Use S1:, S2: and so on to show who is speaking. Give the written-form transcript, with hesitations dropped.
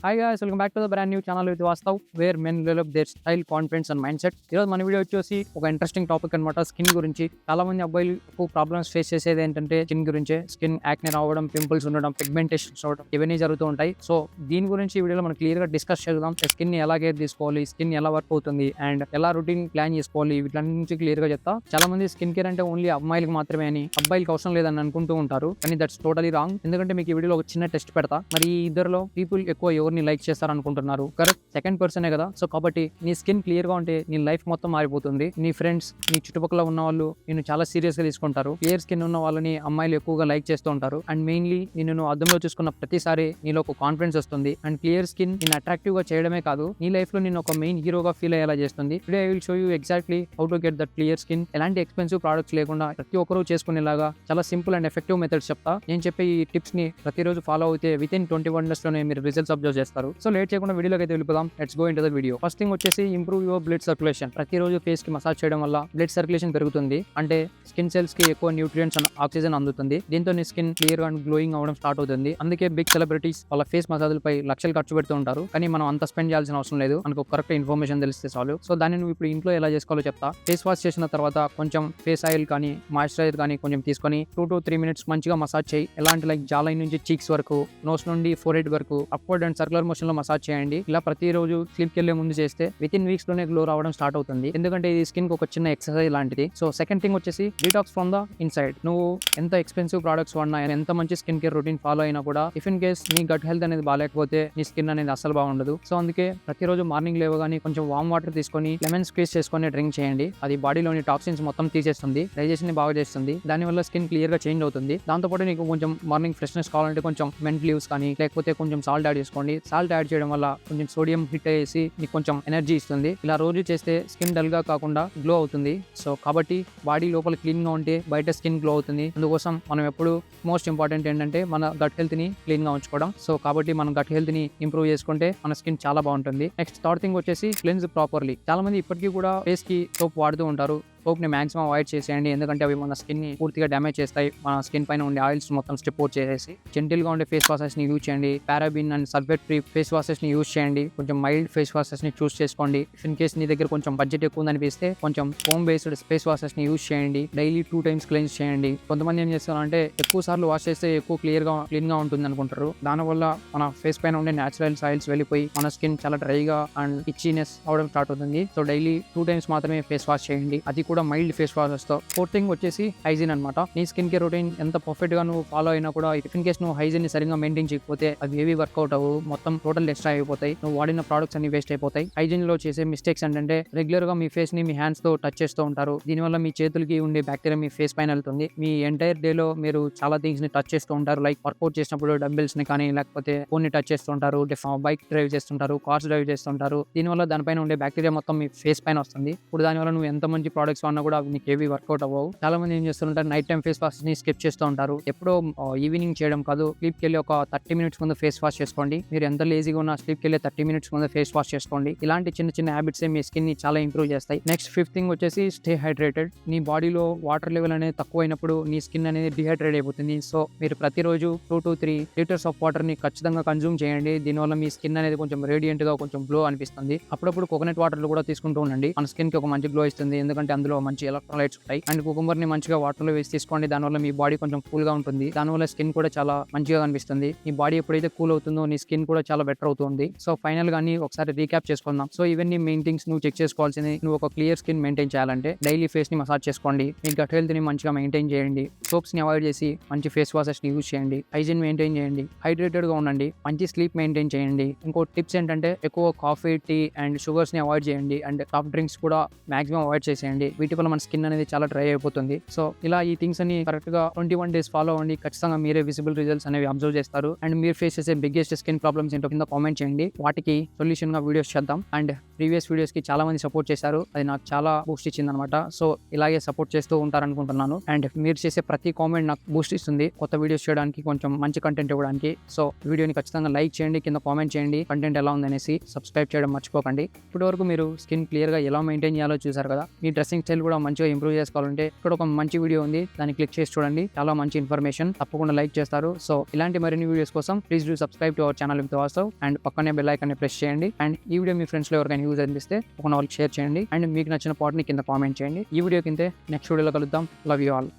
S1: Hi guys, welcome back to the brand new channel with Vastav, where men develop their style, confidence and mind set. ఈరోజు మన video వచ్చేసి ఒక interesting topic అనమాట, skin గురించి. చాలా మంది అబ్బాయిలు ఎక్కువ ప్రాబ్లమ్స్ ఫేస్ చేసేది ఏంటంటే స్కిన్ గురించే. స్కిన్ యాక్నే రావడం, పింపుల్స్ ఉండడం, పిగ్మెంటేషన్స్ అవడం, ఇవన్నీ జరుగుతూ ఉంటాయి. సో దీని గురించి ఈ వీడియోలో మనం క్లియర్ గా డిస్కస్ చేద్దాం. స్కిన్ ని ఎలా కేర్ తీసుకోవాలి, స్కిన్ ఎలా వర్క్ అవుతుంది, అండ్ ఎలా రొటీన్ ప్లాన్ చేసుకోవాలి, వీటి నుంచి క్లియర్ గా చెప్తా. చాలా మంది స్కిన్ కేర్ అంటే ఓన్లీ అమ్మాయిలకు మాత్రమే అని, అబ్బాయిలకు అవసరం లేదని అనుకుంటూ ఉంటారు. కానీ దట్స్ టోటలీ రాంగ్. ఎందుకంటే మీకు ఈ వీడియోలో ఒక చిన్న టెస్ట్ పెడతా. మరి ఈ ఇద్దరులో పీపుల్ ఎక్కువ ఎవరిని లైక్ చేస్తారు అనుకుంటున్నారు? కరెక్ట్, సెకండ్ పర్సనే కదా. సో కాబట్టి నీ స్కిన్ క్లియర్ గా ఉంటే నీ లైఫ్ మొత్తం మారిపోతుంది. నీ ఫ్రెండ్స్, నీ చుట్టుపక్కల ఉన్న వాళ్ళు నిన్ను చాలా సీరియస్ గా తీసుకుంటారు. క్లియర్ స్కిన్ ఉన్న వాళ్ళని అమ్మాయిలు ఎక్కువగా లైక్ చేస్తూ ఉంటారు. అండ్ మెయిన్లీ నిన్ను అద్దంలో చూసుకున్న ప్రతిసారి నీలో ఒక కాన్ఫిడెన్స్ వస్తుంది. అండ్ క్లియర్ స్కిన్ నిన్ను అట్రాక్టివ్ గా చేయడమే కాదు, నీ లైఫ్ లో నేను ఒక మెయిన్ హీరోగా ఫీల్ అయ్యేలా చేస్తుంది. Today I will show you exactly how to get that clear skin. ఎలాంటి ఎక్స్పెన్సివ్ ప్రొడక్ట్స్ లేకుండా ప్రతి ఒక్కరూ చేసుకునేలాగా చాలా సింపుల్ అండ్ ఎఫెక్టివ్ మెథడ్స్ చెప్తా. నేను చెప్పే ఈ టిప్స్ ని ప్రతిరోజు ఫాలో అయితే విత్ ఇన్ 21 days లోనే మీరు రిజల్ట్స్ అబ్జర్వ్ చేస్తారు. సో లేట్ చేయకుండా వీడియోకి అయితే వెళ్ళిపోదాం. Let's go into the video. First thing వచ్చేసి ఇంప్రూవ్ యువర్ బ్లడ్ సర్క్యులేషన్. ప్రతిరోజు ఫేస్ కి మసాజ్ చేయడం వల్ల బ్లడ్ సర్క్యులేషన్ పెరుగుతుంది. అంటే స్కిన్ సెల్స్ కి ఎక్కువ న్యూట్రియంట్స్ అండ్ ఆక్సిజన్ అందుతుంది. దీంతో నీ స్కిన్ క్లియర్ అండ్ గ్లోయింగ్ అవడం స్టార్ట్ అవుతుంది. అందుకే బిగ్ సెలబ్రిటీస్ వాళ్ళ ఫేస్ మసాజ్లపై లక్షలు ఖర్చు పెడుతూ ఉంటారు. కానీ మనం అంత స్పెండ్ చేయాల్సిన అవసరం లేదు. మనకు కరెక్ట్ ఇన్ఫర్మేషన్ తెలిస్తే చాలు. సో దాన్ని నువ్వు ఇప్పుడు ఇంట్లో ఎలా చేసుకోవాలో చెప్తా. ఫేస్ వాష్ చేసిన తర్వాత కొంచెం ఫేస్ ఆయిల్ కానీ మాయిశ్చరైజర్ కానీ కొంచెం తీసుకొని 2 to 3 minutes మంచిగా మసాజ్ చేయి. ఎలాంటి లైక్ జాలై నుంచి చీక్స్ వరకు, నోస్ నుండి ఫోర్హెడ్ వరకు అప్వర్డ్ అండ్ సర్కులర్ మోషన్ లో మసాజ్ చేయండి. ఇలా ప్రతిరోజు స్లీప్ కి వెళ్లే ముందు చేస్తే విత్ ఇన్ వీక్స్ లోనే గ్లో రావడం స్టార్ట్ అవుతుంది. ఎందుకంటే ఇది స్కిన్ కి ఒక చిన్న ఎక్సర్సైజ్ లాంటిది. సో సెకండ్ థింగ్ వచ్చేసి డీటాక్స్ ఫ్రమ్ ద ఇన్సైడ్. నువ్వు ఎంత ఎక్స్పెన్సివ్ ప్రొడక్ట్స్ వాడినా, ఎంత మంచి స్కిన్ కేర్ రొటీన్ ఫాలో అయినా కూడా ఇఫ్ ఇన్ కేస్ నీ గట్ హెల్త్ అనేది బాగాలేకపోతే నీ స్కిన్ అనేది అసలు బాగుండదు. సో అందుకే ప్రతిరోజు మార్నింగ్ లేవగానే కొంచెం వామ్ వాటర్ తీసుకొని లెమన్ స్క్వీజ్ చేసుకొని డ్రింక్ చేయండి. అది బాడీలోని టాక్సిన్స్ మొత్తం తీసేస్తుంది, డైజెషన్ ని బాగా చేస్తుంది. దానివల్ల స్కిన్ క్లియర్ గా చేంజ్ అవుతుంది. దాంతోపాటు నీకు కొంచెం మార్నింగ్ ఫ్రెష్నెస్ కావాలంటే కొంచెం మెంట్ లీవ్స్ కానీ లేకపోతే కొంచెం సాల్ట్ యాడ్ చేసుకోండి. సాల్ట్ యాడ్ చేయడం వల్ల కొంచెం సోడియం హిట్ అయ్యేసి నీకు కొంచెం ఎనర్జీ ఇస్తుంది. ఇలా రోజు చేస్తే స్కిన్ డల్ గా కాకుండా గ్లో అవుతుంది. సో కాబట్టి బాడీ లోపల క్లీన్ గా ఉంటే బయట స్కిన్ గ్లో అవుతుంది. అందుకోసం మనం ఎప్పుడు మోస్ట్ ఇంపార్టెంట్ ఏంటంటే మన గట్ హెల్త్ ని క్లీన్ గా ఉంచుకోవడం. సో కాబట్టి మనం గట్ హెల్త్ ని ఇంప్రూవ్ చేసుకుంటే మన స్కిన్ చాలా బాగుంటుంది. నెక్స్ట్ థర్డ్ థింగ్ వచ్చేసి క్లెన్స్ ప్రాపర్లీ. చాలా మంది ఇప్పటికీ కూడా ఫేస్ కి సోప్ వాడుతూ ఉంటారు. సోప్ ని మాక్సిమం అవాయిడ్ చేసేయండి. ఎందుకంటే అవి మన స్కిన్ ని పూర్తిగా డ్యామేజ్ చేస్తాయి. మన స్కిన్ పైన ఉండే ఆయిల్స్ మొత్తం స్ట్రిప్ అవుట్ చేసేసి జెంటిల్ గా ఉండే ఫేస్ వాషెస్ ని యూజ్ చేయండి. Paraben and sulphate free face washes ని యూజ్ చేయండి. కొంచెం మైల్డ్ ఫేస్ వాషెస్ ని చూస్ చేసుకోండి. ఇన్ కేస్ నీ దగ్గర కొంచెం బడ్జెట్ ఎక్కువ ఉందనిపిస్తే కొంచెం ఫోమ్ బేస్డ్ ఫేస్ వాషెస్ ని యూజ్ చేయండి. డైలీ 2 times క్లీన్స్ చేయండి. కొంతమంది ఏం చేస్తారంటే ఎక్కువ సార్లు వాష్ చేస్తే ఎక్కువ క్లీన్ గా ఉంటుంది అనుకుంటారు. దానివల్ల మన ఫేస్ పైన ఉండే న్యాచురల్ ఆయిల్స్ వెళ్ళిపోయి మన స్కిన్ చాలా డ్రైగా అండ్ ఇచ్చినెస్ అవడం స్టార్ట్ అవుతుంది. సో డైలీ 2 times మాత్రమే ఫేస్ వాష్ చేయండి. అది కూడా mild face wash. Fourth thing వచ్చేసి హైజీన్ అనమాట. నీ స్కిన్ కేర్ రొటీన్ ఎంత పర్ఫెక్ట్ గా నువ్వు ఫాలో అయినా కూడా ఇఫ్ ఇన్ కేస్ నువ్వు హైజీన్ ని సరిగ్గా మెయింటైన్ చేయకపోతే అవి ఏవి వర్కౌట్ అవ్వు, మొత్తం టోటల్ ఎక్స్ట్రా అయిపోతాయి. నువ్వు వాడిన ప్రొడక్ట్స్ అన్ని వేస్ట్ అయిపోతాయి. హైజీన్ లో చేసే మిస్టేక్స్ ఏంటంటే రెగ్యులర్ గా మీ ఫేస్ ని మీ హ్యాండ్స్ తో టచ్ చేస్తూ ఉంటారు. దీనివల్ల మీ చేతులకి ఉండే బ్యాక్టీరియా మీ ఫేస్ పైన వెళ్తుంది. మీ ఎంటైర్ డే లో మీరు చాలా థింగ్స్ ని టచ్ చేస్తూ ఉంటారు. లైక్ వర్కౌట్ చేసినప్పుడు డంబెల్స్ ని కానీ లేకపోతే ఫోన్ ని టచ్ చేస్తుంటారు, బైక్ డ్రైవ్ చేస్తుంటారు, కార్స్ డ్రైవ్ చేస్తుంటారు. దీనివల్ల దానిపైన ఉండే బ్యాక్టీరియా మొత్తం మీ ఫేస్ పైన వస్తుంది. ఇప్పుడు దానివల్ల నువ్వు ఎంత మంచి ప్రొడక్ట్స్ వాడినా కూడా అవి నీకు ఏవి వర్కౌట్ అవ్వవు. చాలా మంది ఏం చేస్తుంటారు, నైట్ టైం ఫేస్ వాష్ ని స్కిప్ చేస్తూ ఉంటారు. ఎప్పుడో ఈవినింగ్ చేయడం కాదు, స్లీప్ కి వెళ్ళి ఒక 30 minutes ముందు ఫేస్ వాష్ చేసుకోండి. మీరు ఎంత లేజీగా ఉన్నా స్లీప్ కి వెళ్ళి 30 minutes ముందు ఫేస్ వాష్ చేసుకోండి. ఇలాంటి చిన్న చిన్న హ్యాబిట్స్ మీ స్కిన్ ని చాలా ఇంప్రూవ్ చేస్తాయి. నెక్స్ట్ ఫిఫ్త్ థింగ్ వచ్చేసి స్టే హైడ్రేటెడ్. నీ బాడీలో వాటర్ లెవెల్ అనేది తక్కువ అయినప్పుడు నీ స్కిన్ అనేది డిహైడ్రేట్ అయిపోతుంది. సో మీరు ప్రతిరోజు 2 to 3 liters ఆఫ్ వాటర్ ని ఖచ్చితంగా కన్జ్యూమ్ చేయండి. దీనివల్ల మీ స్కిన్ అనేది కొంచెం రేడియంట్ గా కొంచెం గ్లో అనిపిస్తుంది. అప్పుడప్పుడు కోకోనట్ వాటర్ కూడా తీసుకుంటూ ఉండండి. మన స్కిన్ కి ఒక మంచి గ్లో ఇస్తుంది. ఎందుకంటే అందులో మంచి ఎలక్ట్రోలైట్స్ ఉంటాయి. అండ్ కుకుంబర్ ని మంచిగా వాటర్ లో వేసి తీసుకోండి. దానివల్ల మీ బాడీ కొంచెం కూల్ గా ఉంటుంది. దానివల్ల స్కిన్ కూడా చాలా మంచిగా కనిపిస్తుంది. మీ బాడీ ఎప్పుడైతే కూల్ అవుతుందో నీ స్కిన్ కూడా చాలా బెటర్ అవుతుంది. సో ఫైనల్ గా ఒకసారి రీక్యాప్ చేసుకుందాం. సో ఇవన్నీ మెయిన్ థింగ్స్ నువ్వు చెక్ చేసుకోవాల్సింది. నువ్వు ఒక క్లియర్ స్కిన్ మెయింటైన్ చేయాలంటే డైలీ ఫేస్ ని మసాజ్ చేసుకోండి. మీ గట్ హెల్త్ ని మంచిగా మెయింటైన్ చేయండి. సోప్స్ ని అవాయిడ్ చేసి మంచి ఫేస్ వాషెస్ ని యూజ్ చేయండి. హైజీన్ మెయింటైన్ చేయండి. హైడ్రేటెడ్ గా ఉండండి. మంచి స్లీప్ మెయింటైన్ చేయండి. ఇంకో టిప్స్ ఏంటంటే ఎక్కువ కాఫీ, టీ అండ్ షుగర్స్ ని అవాయిడ్ చేయండి. అండ్ సాఫ్ట్ డ్రింక్స్ కూడా మాక్సిమం అవాయిడ్ చేసేయండి. వీటి వల్ల మన స్కిన్ అనేది చాలా డ్రై అయిపోతుంది. సో ఇలా ఈ థింగ్స్ అని కరెక్ట్ గా 21 days ఫాలో అవ్వండి. ఖచ్చితంగా మీరే విజిబుల్ రిజల్ట్స్ అనేవి అబ్జర్వ్ చేస్తారు. అండ్ మీరు ఫేస్ చేసే బిగ్గెస్ట్ స్కిన్ ప్రాబ్లమ్స్ ఏంటో కింద కామెంట్ చేయండి. వాటికి సొల్యూషన్ గా వీడియోస్ చేద్దాం. అండ్ ప్రీవియస్ వీడియోస్ కి చాలా మంది సపోర్ట్ చేశారు. అది నాకు చాలా బూస్ట్ ఇచ్చింది అనమాట. సో ఇలాగే సపోర్ట్ చేస్తూ ఉంటారనుకుంటున్నాను. అండ్ మీరు చేసే ప్రతి కామెంట్ నాకు బూస్ట్ ఇస్తుంది కొత్త వీడియోస్ చేయడానికి, కొంచెం మంచి కంటెంట్ ఇవ్వడానికి. సో వీడియోని ఖచ్చితంగా లైక్ చేయండి, కింద కామెంట్ చేయండి కంటెంట్ ఎలా ఉందనేసి. సబ్స్క్రైబ్ చేయడం మర్చిపోకండి. ఇప్పటి వరకు మీరు స్కిన్ క్లియర్ గా ఎలా మెయింటైన్ చేయాలో చూసారు కదా. మీ డ్రెస్సింగ్ స్టైల్ కూడా మంచిగా ఇంప్రూవ్ చేసుకోవాలంటే ఇక్కడ ఒక మంచి వీడియో ఉంది, దాన్ని క్లిక్ చేసి చూడండి. చాలా మంచి ఇన్ఫర్మేషన్, తప్పకుండా లైక్ చేస్తారు. సో ఇలాంటి మరిన్ని వీడియోస్ కోసం please do subscribe to our channel with Vastav and పక్కనే బెల్ ఐకాన్ ని ప్రెస్ చేయండి. అండ్ ఈ వీడియో మీ ఫ్రెండ్స్ లో ఎవరికైనా యూజ్ అనిపిస్తే ఒక వాళ్ళకి షేర్ చేయండి. అండ్ మీకు నచ్చిన పార్ట్ ని కింద కామెంట్ చేయండి. ఈ వీడియో కింద నెక్స్ట్ వీడియోలో కలుద్దాం. Love you all.